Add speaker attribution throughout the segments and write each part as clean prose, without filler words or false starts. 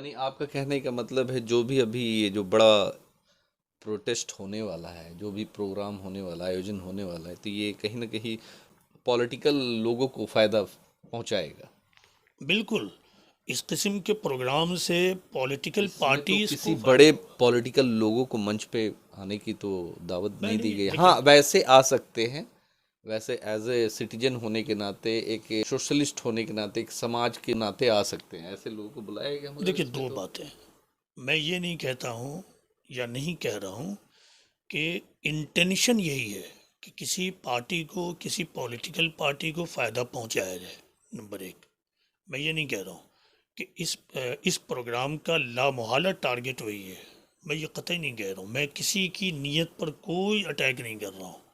Speaker 1: یعنی آپ کا کہنے کا مطلب ہے جو بھی ابھی یہ جو بڑا پروٹیسٹ ہونے والا ہے، جو بھی پروگرام ہونے والا ہے، آیوجن ہونے والا ہے، تو یہ کہیں نہ کہیں پولیٹیکل لوگوں کو فائدہ پہنچائے گا۔
Speaker 2: بالکل، اس قسم کے پروگرام سے پولیٹیکل
Speaker 1: اس میں تو
Speaker 2: پارٹیز
Speaker 1: کسی
Speaker 2: کو
Speaker 1: بڑے
Speaker 2: فائدہ۔
Speaker 1: پولیٹیکل لوگوں کو منچ پہ آنے کی تو دعوت
Speaker 2: میں
Speaker 1: نہیں دی
Speaker 2: نہیں
Speaker 1: گئی،
Speaker 2: دیکھیں،
Speaker 1: ہاں ویسے آ سکتے ہیں، ویسے ایز اے سٹیزن ہونے کے ناطے، ایک سوشلسٹ ہونے کے ناطے، ایک سماج کے ناطے آ سکتے ہیں، ایسے لوگوں کو بلایا گیا، مگر
Speaker 2: دیکھیے
Speaker 1: اس میں
Speaker 2: دو
Speaker 1: تو
Speaker 2: باتیں، میں یہ نہیں کہتا ہوں یا نہیں کہہ رہا ہوں کہ انٹینشن یہی ہے کہ کسی پارٹی کو، کسی پولیٹیکل پارٹی کو فائدہ پہنچایا جائے، نمبر ایک۔ میں یہ نہیں کہہ رہا ہوں کہ اس پروگرام کا لامحالہ ٹارگٹ وہی ہے، میں یہ قطعی نہیں کہہ رہا ہوں، میں کسی کی نیت پر کوئی اٹیک نہیں کر رہا ہوں۔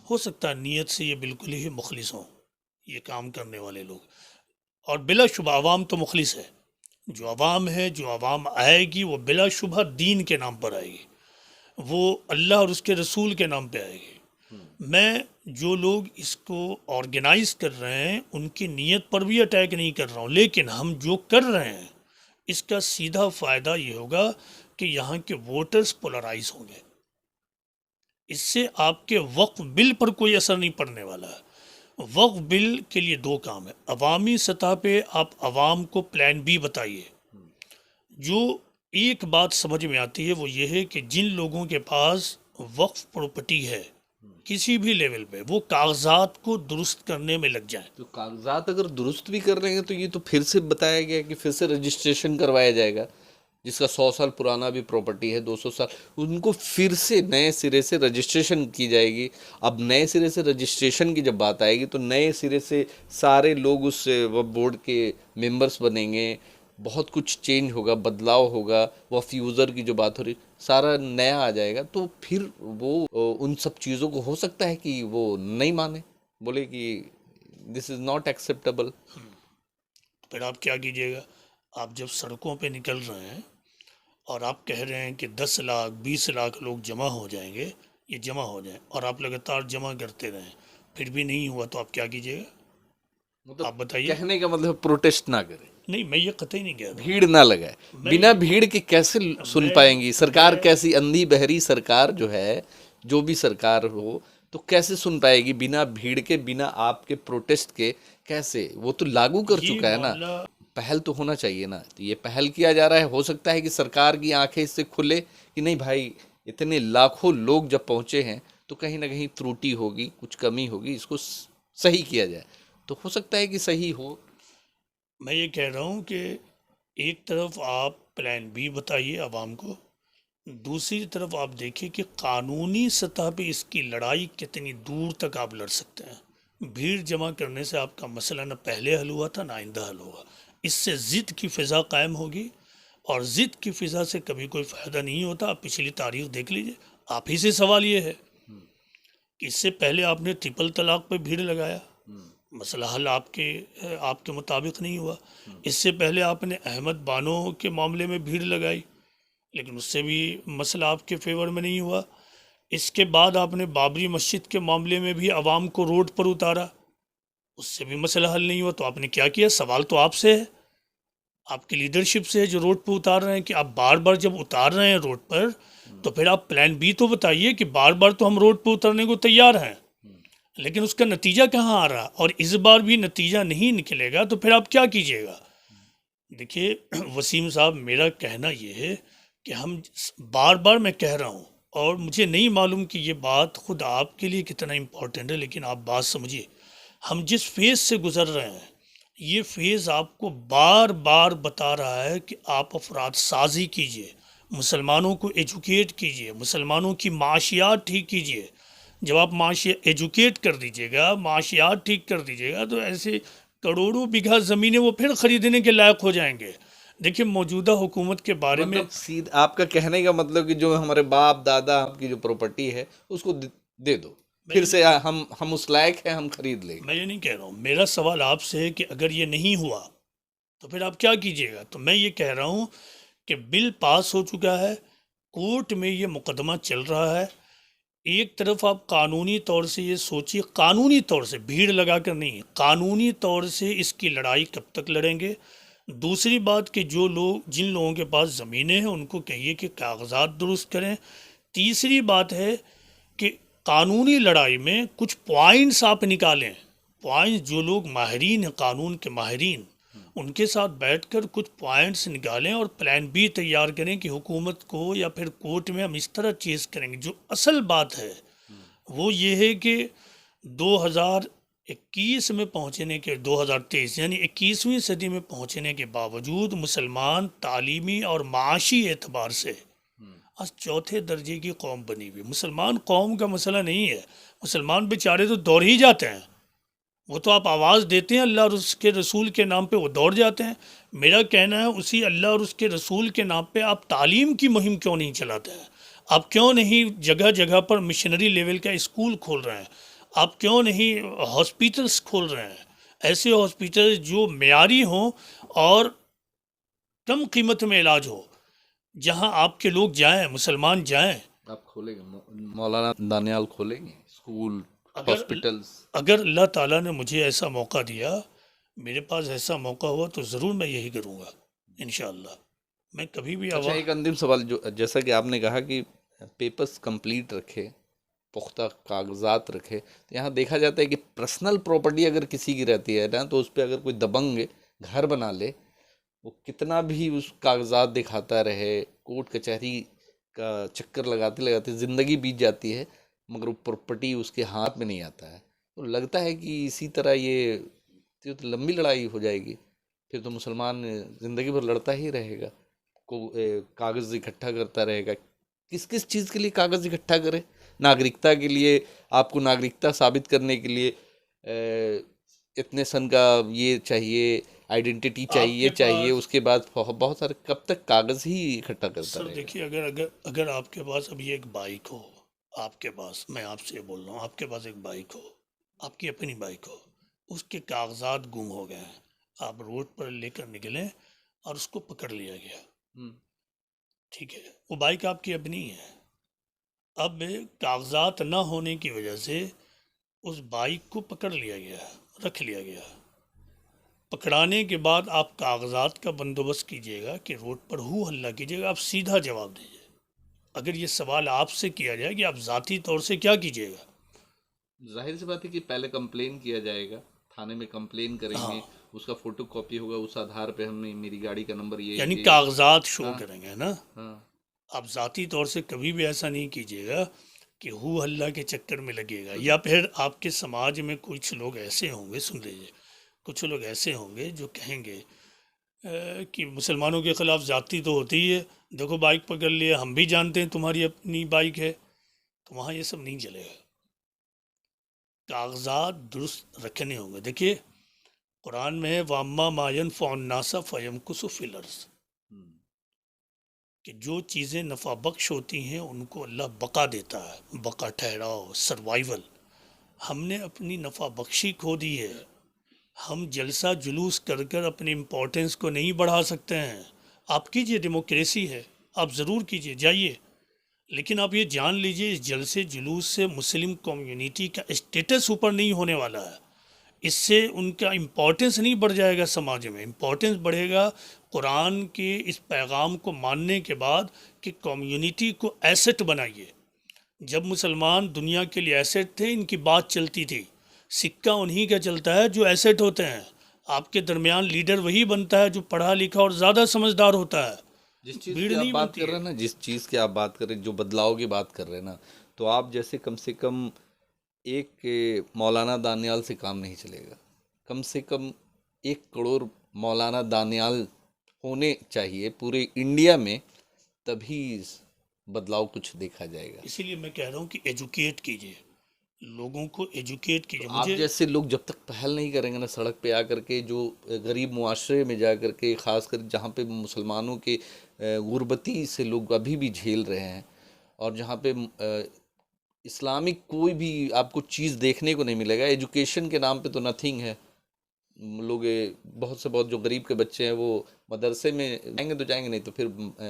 Speaker 2: ہو سکتا ہے نیت سے یہ بالکل ہی مخلص ہوں یہ کام کرنے والے لوگ، اور بلا شبہ عوام تو مخلص ہے، جو عوام ہے، جو عوام آئے گی وہ بلا شبہ دین کے نام پر آئے گی، وہ اللہ اور اس کے رسول کے نام پہ آئے گی۔ میں جو لوگ اس کو آرگنائز کر رہے ہیں ان کی نیت پر بھی اٹیک نہیں کر رہا ہوں، لیکن ہم جو کر رہے ہیں اس کا سیدھا فائدہ یہ ہوگا کہ یہاں کے ووٹرز پولرائز ہوں گے، اس سے آپ کے وقف بل پر کوئی اثر نہیں پڑنے والا ہے۔ وقف بل کے لیے دو کام ہے، عوامی سطح پہ آپ عوام کو پلان بی بتائیے۔ جو ایک بات سمجھ میں آتی ہے وہ یہ ہے کہ جن لوگوں کے پاس وقف پراپرٹی ہے کسی بھی لیول پہ، وہ کاغذات کو درست کرنے میں لگ جائیں۔
Speaker 1: تو کاغذات اگر درست بھی کر رہے ہیں تو یہ تو پھر سے بتایا گیا کہ پھر سے رجسٹریشن کروایا جائے گا، جس کا 100 سال پرانا بھی پراپرٹی ہے، 200 سال، ان کو پھر سے نئے سرے سے رجسٹریشن کی جائے گی۔ اب نئے سرے سے رجسٹریشن کی جب بات آئے گی تو نئے سرے سے سارے لوگ اس بورڈ کے ممبرس بنیں گے، بہت کچھ چینج ہوگا، بدلاؤ ہوگا، وقف یوزر کی جو بات ہو رہی سارا نیا آ جائے گا، تو پھر وہ ان سب چیزوں کو ہو سکتا ہے کہ وہ نہیں مانے، بولے کہ دس از ناٹ ایکسیپٹیبل۔
Speaker 2: پھر آپ کیا کیجیے گا؟ آپ جب سڑکوں پہ نکل رہے ہیں اور آپ کہہ رہے ہیں کہ 10 لاکھ 20 لاکھ لوگ جمع ہو جائیں گے، یہ جمع ہو جائیں، اور آپ لگاتار جمع کرتے رہیں پھر بھی نہیں ہوا، تو آپ کیا کیجیے گا؟
Speaker 1: مطلب
Speaker 2: آپ بتائیے۔
Speaker 1: کہنے کا مطلب پروٹیسٹ نہ کرے،
Speaker 2: نہیں، میں یہ قطعی نہیں کہہ رہا ہوں،
Speaker 1: بھیڑ نہ لگائے،
Speaker 2: میں
Speaker 1: بنا بھیڑ کے کیسے سن
Speaker 2: میں
Speaker 1: پائیں گی سرکار؟
Speaker 2: میں
Speaker 1: کیسی اندھی بہری سرکار جو ہے، جو بھی سرکار ہو تو کیسے سن پائے گی بنا بھیڑ کے، بنا آپ کے پروٹیسٹ کے؟ کیسے؟ وہ تو لاگو کر
Speaker 2: یہ
Speaker 1: چکا ہے نا،
Speaker 2: معاملہ،
Speaker 1: پہل تو ہونا چاہیے نا، تو یہ پہل کیا جا رہا ہے، ہو سکتا ہے کہ سرکار کی آنکھیں اس سے کھلے کہ نہیں بھائی، اتنے لاکھوں لوگ جب پہنچے ہیں تو کہیں نہ کہیں تروٹی ہوگی، کچھ کمی ہوگی، اس کو صحیح کیا جائے، تو ہو سکتا ہے کہ صحیح ہو۔
Speaker 2: میں یہ کہہ رہا ہوں کہ ایک طرف آپ پلان بی بتائیے عوام کو، دوسری طرف آپ دیکھیں کہ قانونی سطح پہ اس کی لڑائی کتنی دور تک آپ لڑ سکتے ہیں۔ بھیڑ جمع کرنے سے آپ کا مسئلہ نہ پہلے حل ہوا تھا نہ آئندہ حل ہوگا، اس سے ضد کی فضا قائم ہوگی، اور ضد کی فضا سے کبھی کوئی فائدہ نہیں ہوتا۔ آپ پچھلی تاریخ دیکھ لیجئے، آپ ہی سے سوال یہ ہے کہ اس سے پہلے آپ نے ٹرپل طلاق پہ بھیڑ لگایا، مسئلہ حل آپ کے مطابق نہیں ہوا۔ اس سے پہلے آپ نے احمد بانو کے معاملے میں بھیڑ لگائی، لیکن اس سے بھی مسئلہ آپ کے فیور میں نہیں ہوا۔ اس کے بعد آپ نے بابری مسجد کے معاملے میں بھی عوام کو روڈ پر اتارا، اس سے بھی مسئلہ حل نہیں ہوا۔ تو آپ نے کیا کیا؟ سوال تو آپ سے ہے، آپ کی لیڈرشپ سے ہے جو روڈ پہ اتار رہے ہیں، کہ آپ بار بار جب اتار رہے ہیں روڈ پر تو پھر آپ پلان بی تو بتائیے کہ بار بار تو ہم روڈ پہ اترنے کو تیار ہیں، لیکن اس کا نتیجہ کہاں آ رہا؟ اور اس بار بھی نتیجہ نہیں نکلے گا تو پھر آپ کیا کیجیے گا؟ دیکھیے وسیم صاحب، میرا کہنا یہ ہے کہ ہم بار بار میں کہہ رہا ہوں، اور مجھے نہیں معلوم کہ یہ بات خود آپ کے لیے کتنا امپورٹنٹ ہے، لیکن آپ بات سمجھیے، ہم جس فیز سے گزر رہے ہیں یہ فیز آپ کو بار بار بتا رہا ہے کہ آپ افراد سازی کیجیے، مسلمانوں کو ایجوکیٹ کیجیے، مسلمانوں کی معاشیات ٹھیک کیجیے۔ جب آپ ایجوکیٹ کر دیجیے گا، معاشیات ٹھیک کر دیجیے گا، تو ایسے کروڑوں بیگھہ زمینیں وہ پھر خریدنے کے لائق ہو جائیں گے۔ دیکھیں موجودہ حکومت کے بارے میں،
Speaker 1: مطلب آپ کا کہنے کا مطلب کہ جو ہمارے باپ دادا کی جو پراپرٹی ہے اس کو دے دو،
Speaker 2: میں
Speaker 1: پھر
Speaker 2: یہ
Speaker 1: سے ہم اس لائق ہیں، ہم خرید لیں گے۔
Speaker 2: میں یہ نہیں کہہ رہا ہوں، میرا سوال آپ سے ہے کہ اگر یہ نہیں ہوا تو پھر آپ کیا کیجیے گا؟ تو میں یہ کہہ رہا ہوں کہ بل پاس ہو چکا ہے، کورٹ میں یہ مقدمہ چل رہا ہے۔ ایک طرف آپ قانونی طور سے یہ سوچیے، قانونی طور سے، بھیڑ لگا کر نہیں، قانونی طور سے اس کی لڑائی کب تک لڑیں گے؟ دوسری بات کہ جن لوگوں کے پاس زمینیں ہیں ان کو کہیے کہ کاغذات درست کریں. تیسری بات ہے کہ قانونی لڑائی میں کچھ پوائنٹس آپ نکالیں. پوائنٹس جو لوگ ماہرین ہیں، قانون کے ماہرین، ان کے ساتھ بیٹھ کر کچھ پوائنٹس نکالیں اور پلان بی تیار کریں کہ حکومت کو یا پھر کورٹ میں ہم اس طرح چیز کریں گے. جو اصل بات ہے وہ یہ ہے کہ 2021 میں پہنچنے کے 2023 یعنی 21ویں صدی میں پہنچنے کے باوجود مسلمان تعلیمی اور معاشی اعتبار سے آج چوتھے درجے کی قوم بنی ہوئی. مسلمان قوم کا مسئلہ نہیں ہے، مسلمان بیچارے تو دوڑ ہی جاتے ہیں. وہ تو آپ آواز دیتے ہیں اللہ اور اس کے رسول کے نام پہ، وہ دوڑ جاتے ہیں. میرا کہنا ہے اسی اللہ اور اس کے رسول کے نام پہ آپ تعلیم کی مہم کیوں نہیں چلاتے ہیں؟ آپ کیوں نہیں جگہ جگہ پر مشنری لیول کا اسکول کھول رہے ہیں؟ آپ کیوں نہیں ہاسپیٹلس کھول رہے ہیں؟ ایسے ہاسپیٹلس جو معیاری ہوں اور کم قیمت میں علاج ہو، جہاں آپ کے لوگ جائیں، مسلمان جائیں.
Speaker 1: آپ کھولیں گے مولانا دانیال کھولیں گے اسکول ہاسپٹلس؟
Speaker 2: اگر اللہ تعالیٰ نے مجھے ایسا موقع دیا، میرے پاس ایسا موقع ہوا تو ضرور میں یہی کروں گا انشاءاللہ. میں کبھی بھی
Speaker 1: اچھا، ایک اندم سوال، جو جیسا کہ آپ نے کہا کہ پیپرز کمپلیٹ رکھے، پختہ کاغذات رکھے، تو یہاں دیکھا جاتا ہے کہ پرسنل پراپرٹی اگر کسی کی رہتی ہے نا، تو اس پہ اگر کوئی دبنگ گھر بنا لے، وہ کتنا بھی اس کاغذات دکھاتا رہے، کورٹ کچہری کا چکر لگاتے لگاتے زندگی بیت جاتی ہے، مگر وہ پراپرٹی اس کے ہاتھ میں نہیں آتا ہے. تو لگتا ہے کہ اسی طرح یہ تو لمبی لڑائی ہو جائے گی. پھر تو مسلمان زندگی بھر لڑتا ہی رہے گا، کاغذ اکٹھا کرتا رہے گا. کس کس چیز کے لیے کاغذ اکٹھا کرے؟ ناگرکتا کے لیے، آپ کو ناگرکتا ثابت کرنے کے لیے اتنے سن کا یہ چاہیے، آئیڈینٹی چاہیے چاہیے، اس کے بعد بہت سارے، کب تک کاغذ ہی اکٹھا کرتا
Speaker 2: سر
Speaker 1: رہے گا؟
Speaker 2: دیکھیے، اگر آپ کے پاس ابھی ایک بائک ہو، آپ کے پاس، میں آپ سے بول رہا ہوں، آپ کے پاس ایک بائک ہو، آپ کی اپنی بائک ہو، اس کے کاغذات گم ہو گئے ہیں، آپ روڈ پر لے کر نکلیں اور اس کو پکڑ لیا گیا، ٹھیک ہے، وہ بائک آپ کی اپنی ہے. اب کاغذات نہ ہونے کی وجہ سے اس بائک کو پکڑ لیا گیا، رکھ لیا گیا. پکڑانے کے بعد آپ کاغذات کا بندوبست کیجیے گا کہ روڈ پر ہو ہلہ کیجیے گا. آپ سیدھا جواب دیجیے. اگر یہ سوال آپ سے کیا جائے کہ آپ ذاتی طور سے کیا کیجیے گا؟
Speaker 1: ظاہر سی بات ہے کہ پہلے کمپلین کیا جائے گا، تھانے میں کمپلین کریں گے، اس کا فوٹو کاپی ہوگا، اس آدھار پہ ہم نے میری گاڑی کا نمبر یہ
Speaker 2: یعنی کاغذات شو
Speaker 1: ہاں
Speaker 2: کریں گے نا.
Speaker 1: ہاں.
Speaker 2: آپ ذاتی طور سے کبھی بھی ایسا نہیں کیجیے گا کہ ہو ہلہ کے چکر میں لگے گا. یا پھر آپ کے سماج میں کچھ لوگ ایسے ہوں گے، سن لیجیے، کچھ لوگ ایسے ہوں گے جو کہیں گے کہ مسلمانوں کے خلاف زیادتی تو ہوتی ہی ہے، دیکھو بائک پکڑ لیا، ہم بھی جانتے ہیں تمہاری اپنی بائک ہے. تو وہاں یہ سب نہیں چلے گا. کاغذات درست رکھنے ہوں گے. دیکھیے قرآن میں ہے وَأَمَّا مَا يَنْفَعُ النَّاسَ فَيَمْكُثُ فِي الْأَرْضِ، کہ جو چیزیں نفع بخش ہوتی ہیں ان کو اللہ بقا دیتا ہے، بقا، ٹھہراؤ، سروائیول. ہم نے اپنی نفع بخشی کھو دی ہے. ہم جلسہ جلوس کر کر اپنی امپورٹنس کو نہیں بڑھا سکتے ہیں. آپ کیجئے، ڈیموکریسی ہے، آپ ضرور کیجئے، جائیے، لیکن آپ یہ جان لیجئے اس جلسے جلوس سے مسلم کمیونٹی کا اسٹیٹس اوپر نہیں ہونے والا ہے. اس سے ان کا امپورٹنس نہیں بڑھ جائے گا سماج میں. امپورٹنس بڑھے گا قرآن کے اس پیغام کو ماننے کے بعد کہ کمیونٹی کو ایسٹ بنائیے. جب مسلمان دنیا کے لیے ایسٹ تھے، ان کی بات چلتی تھی. سکہ انہی کا چلتا ہے جو ایسٹ ہوتے ہیں. آپ کے درمیان لیڈر وہی بنتا ہے جو پڑھا لکھا اور زیادہ سمجھدار ہوتا ہے.
Speaker 1: جس چیز
Speaker 2: بھیڑ
Speaker 1: کی آپ
Speaker 2: نہیں
Speaker 1: بات
Speaker 2: بنتی
Speaker 1: کر رہے
Speaker 2: ہے.
Speaker 1: ہیں نا، جس چیز کی آپ بات کر رہے ہیں، جو بدلاؤ کی بات کر رہے ہیں نا، تو آپ جیسے کم سے کم ایک مولانا دانیال سے کام نہیں چلے گا. کم سے کم 1 کروڑ مولانا دانیال ہونے چاہیے پورے انڈیا میں، تبھی بدلاؤ کچھ دیکھا جائے گا.
Speaker 2: اسی لیے میں کہہ رہا ہوں کہ ایجوکیٹ کیجیے، لوگوں کو ایجوکیٹ کیجیے.
Speaker 1: آپ
Speaker 2: مجھے
Speaker 1: جیسے لوگ جب تک پہل نہیں کریں گے نا سڑک پہ آ کر کے، جو غریب معاشرے میں جا کر کے، خاص کر جہاں پہ مسلمانوں کے غربتی سے لوگ ابھی بھی جھیل رہے ہیں، اور جہاں پہ اسلامک کوئی بھی آپ کو چیز دیکھنے کو نہیں ملے گا. ایجوکیشن کے نام پہ تو نتھنگ ہے. لوگ بہت سے بہت جو غریب کے بچے ہیں وہ مدرسے میں جائیں گے تو جائیں گے، نہیں تو پھر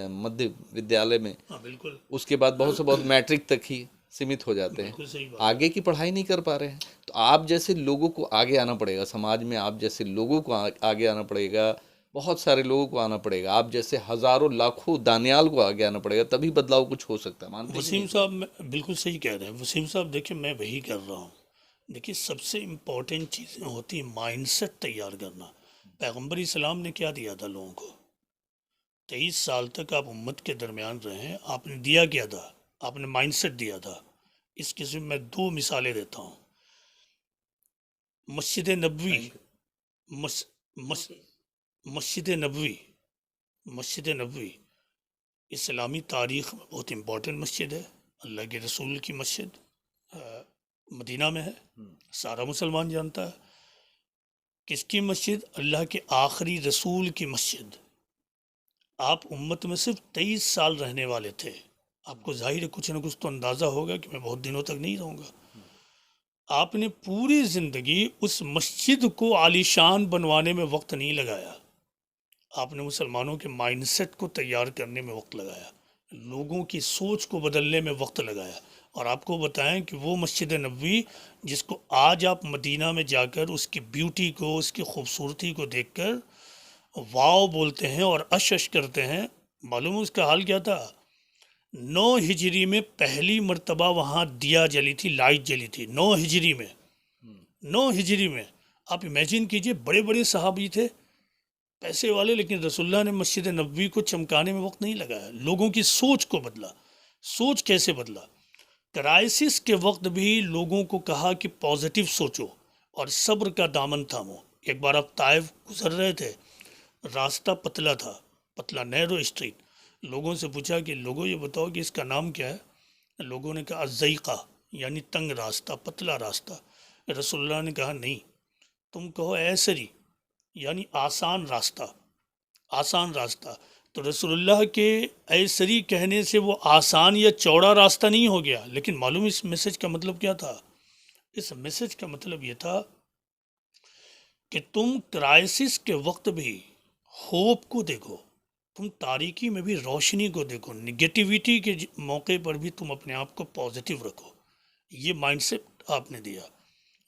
Speaker 1: مدھیہ ودیالیہ میں،
Speaker 2: ہاں بالکل
Speaker 1: اس کے بعد بہت سے بہت میٹرک تک ہی سیمت ہو جاتے ہیں،
Speaker 2: بالکل صحیح بات.
Speaker 1: آگے کی پڑھائی نہیں کر پا رہے ہیں. تو آپ جیسے لوگوں کو آگے آنا پڑے گا، سماج میں آپ جیسے لوگوں کو آگے آنا پڑے گا، بہت سارے لوگوں کو آنا پڑے گا، آپ جیسے ہزاروں لاکھوں دانیال کو آگے آنا پڑے گا، تبھی بدلاؤ کچھ ہو سکتا ہے، مانتے ہیں کہ
Speaker 2: وسیم
Speaker 1: نہیں؟
Speaker 2: صاحب بالکل صحیح کہہ رہے ہیں وسیم صاحب. دیکھیں میں وہی کر رہا ہوں. دیکھیے سب سے امپورٹنٹ چیزیں ہوتی ہیں مائنڈ سیٹ تیار کرنا. پیغمبر اسلام نے کیا دیا تھا لوگوں کو؟ 23 سال تک آپ امت کے درمیان رہے ہیں، آپ نے دیا کیا تھا؟ آپ نے مائنڈ سیٹ دیا تھا. اس قسم میں 2 مثالیں دیتا ہوں. مسجد نبوی مس, مس, مسجد نبوی مسجد نبوی اسلامی تاریخ میں بہت امپورٹنٹ مسجد ہے. اللہ کے رسول کی مسجد مدینہ میں ہے، سارا مسلمان جانتا ہے. کس کی مسجد؟ اللہ کے آخری رسول کی مسجد. آپ امت میں صرف 23 سال رہنے والے تھے. آپ کو ظاہر ہے کچھ نہ کچھ تو اندازہ ہوگا کہ میں بہت دنوں تک نہیں رہوں گا. آپ نے پوری زندگی اس مسجد کو عالیشان بنوانے میں وقت نہیں لگایا. آپ نے مسلمانوں کے مائنڈ سیٹ کو تیار کرنے میں وقت لگایا، لوگوں کی سوچ کو بدلنے میں وقت لگایا. اور آپ کو بتائیں کہ وہ مسجد نبوی جس کو آج آپ مدینہ میں جا کر اس کی بیوٹی کو، اس کی خوبصورتی کو دیکھ کر واو بولتے ہیں اور اش کرتے ہیں، معلوم اس کا حال کیا تھا؟ 9 ہجری میں پہلی مرتبہ وہاں دیا جلی تھی، لائٹ جلی تھی 9 ہجری میں. 9 ہجری میں آپ امیجن کیجئے، بڑے بڑے صحابی تھے، پیسے والے، لیکن رسول اللہ نے مسجد نبوی کو چمکانے میں وقت نہیں لگایا. لوگوں کی سوچ کو بدلا. سوچ کیسے بدلا؟ کرائسس کے وقت بھی لوگوں کو کہا کہ پازیٹیو سوچو اور صبر کا دامن تھامو. ایک بار آپ طائف گزر رہے تھے، راستہ پتلا تھا، پتلا نیرو اسٹریٹ. لوگوں سے پوچھا کہ لوگوں یہ بتاؤ کہ اس کا نام کیا ہے؟ لوگوں نے کہا الزیقہ، یعنی تنگ راستہ، پتلا راستہ. رسول اللہ نے کہا نہیں، تم کہو ایسری، یعنی آسان راستہ، آسان راستہ. تو رسول اللہ کے ایسری کہنے سے وہ آسان یا چوڑا راستہ نہیں ہو گیا. لیکن معلوم اس میسج کا مطلب کیا تھا؟ اس میسج کا مطلب یہ تھا کہ تم کرائسس کے وقت بھی ہوپ کو دیکھو، تم تاریکی میں بھی روشنی کو دیکھو، نگیٹیویٹی کے موقع پر بھی تم اپنے آپ کو پازیٹیو رکھو. یہ مائنڈ سیٹ آپ نے دیا.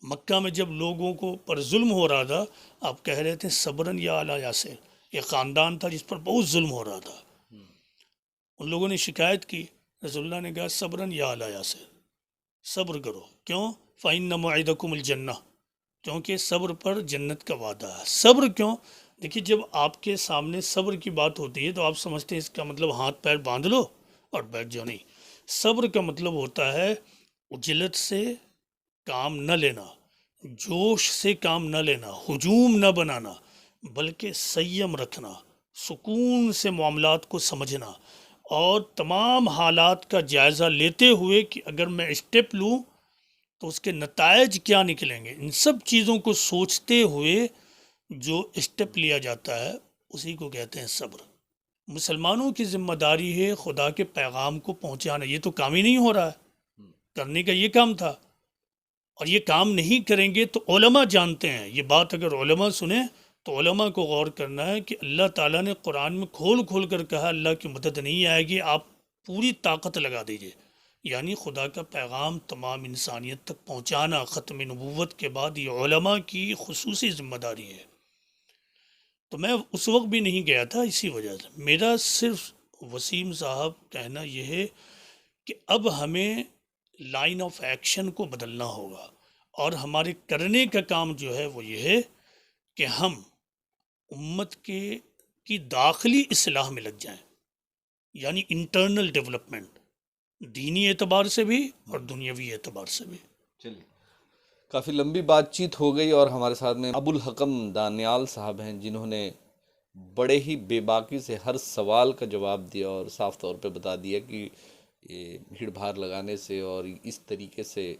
Speaker 2: مکہ میں جب لوگوں کو پر ظلم ہو رہا تھا، آپ کہہ رہے تھے صبرن یا علی یاسر. ایک خاندان تھا جس پر بہت ظلم ہو رہا تھا، ان لوگوں نے شکایت کی. رسول اللہ نے کہا صبرن یا علی یاسر، صبر کرو. کیوں؟ فَإِنَّ مَوْعِدَكُمُ الْجَنَّةُ، کیونکہ صبر پر جنت کا وعدہ ہے. صبر کیوں؟ دیکھیے جب آپ کے سامنے صبر کی بات ہوتی ہے تو آپ سمجھتے ہیں اس کا مطلب ہاتھ پیر باندھ لو اور بیٹھ جاؤ. نہیں، صبر کا مطلب ہوتا ہے عجلت سے کام نہ لینا، جوش سے کام نہ لینا، ہجوم نہ بنانا، بلکہ سیم رکھنا، سکون سے معاملات کو سمجھنا، اور تمام حالات کا جائزہ لیتے ہوئے کہ اگر میں اسٹیپ لوں تو اس کے نتائج کیا نکلیں گے. ان سب چیزوں کو سوچتے ہوئے جو اسٹیپ لیا جاتا ہے اسی کو کہتے ہیں صبر. مسلمانوں کی ذمہ داری ہے خدا کے پیغام کو پہنچانا. یہ تو کام ہی نہیں ہو رہا ہے، کرنے کا یہ کام تھا، اور یہ کام نہیں کریں گے تو علماء جانتے ہیں یہ بات. اگر علماء سنیں تو علماء کو غور کرنا ہے کہ اللہ تعالیٰ نے قرآن میں کھول کھول کر کہا اللہ کی مدد نہیں آئے گی، آپ پوری طاقت لگا دیجئے. یعنی خدا کا پیغام تمام انسانیت تک پہنچانا ختم نبوت کے بعد یہ علماء کی خصوصی ذمہ داری ہے. تو میں اس وقت بھی نہیں گیا تھا اسی وجہ سے. میرا صرف وسیم صاحب کہنا یہ ہے کہ اب ہمیں لائن آف ایکشن کو بدلنا ہوگا، اور ہمارے کرنے کا کام جو ہے وہ یہ ہے کہ ہم امت کی داخلی اصلاح میں لگ جائیں، یعنی انٹرنل ڈیولپمنٹ، دینی اعتبار سے بھی اور دنیاوی اعتبار سے بھی.
Speaker 1: چلیے، کافی لمبی بات چیت ہو گئی، اور ہمارے ساتھ میں ابو الحکم دانیال صاحب ہیں جنہوں نے بڑے ہی بے باکی سے ہر سوال کا جواب دیا اور صاف طور پہ بتا دیا کہ یہ بھیڑ بھاڑ لگانے سے اور اس طریقے سے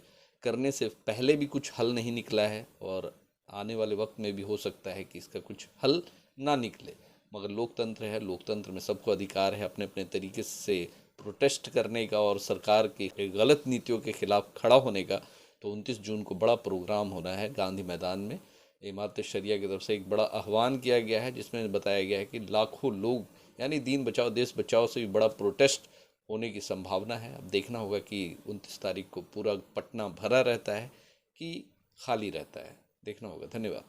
Speaker 1: کرنے سے پہلے بھی کچھ حل نہیں نکلا ہے، اور آنے والے وقت میں بھی ہو سکتا ہے کہ اس کا کچھ حل نہ نکلے. مگر لوک تنتر ہے، لوک تنتر میں سب کو ادھیکار ہے اپنے اپنے طریقے سے پروٹیسٹ کرنے کا اور سرکار کی غلط نیتیوں کے خلاف کھڑا ہونے کا. تو 29 جون کو بڑا پروگرام ہونا ہے گاندھی میدان میں. امارت شریعہ کی طرف سے ایک بڑا آہوان کیا گیا ہے جس میں بتایا گیا ہے کہ لاکھوں لوگ، یعنی دین بچاؤ دیش بچاؤ سے بھی بڑا پروٹیسٹ ہونے کی سمبھاونا ہے. اب دیکھنا ہوگا کہ 29 تاریخ کو پورا پٹنہ بھرا رہتا ہے کہ خالی رہتا ہے. دیکھنا ہوگا. دھنیہ واد.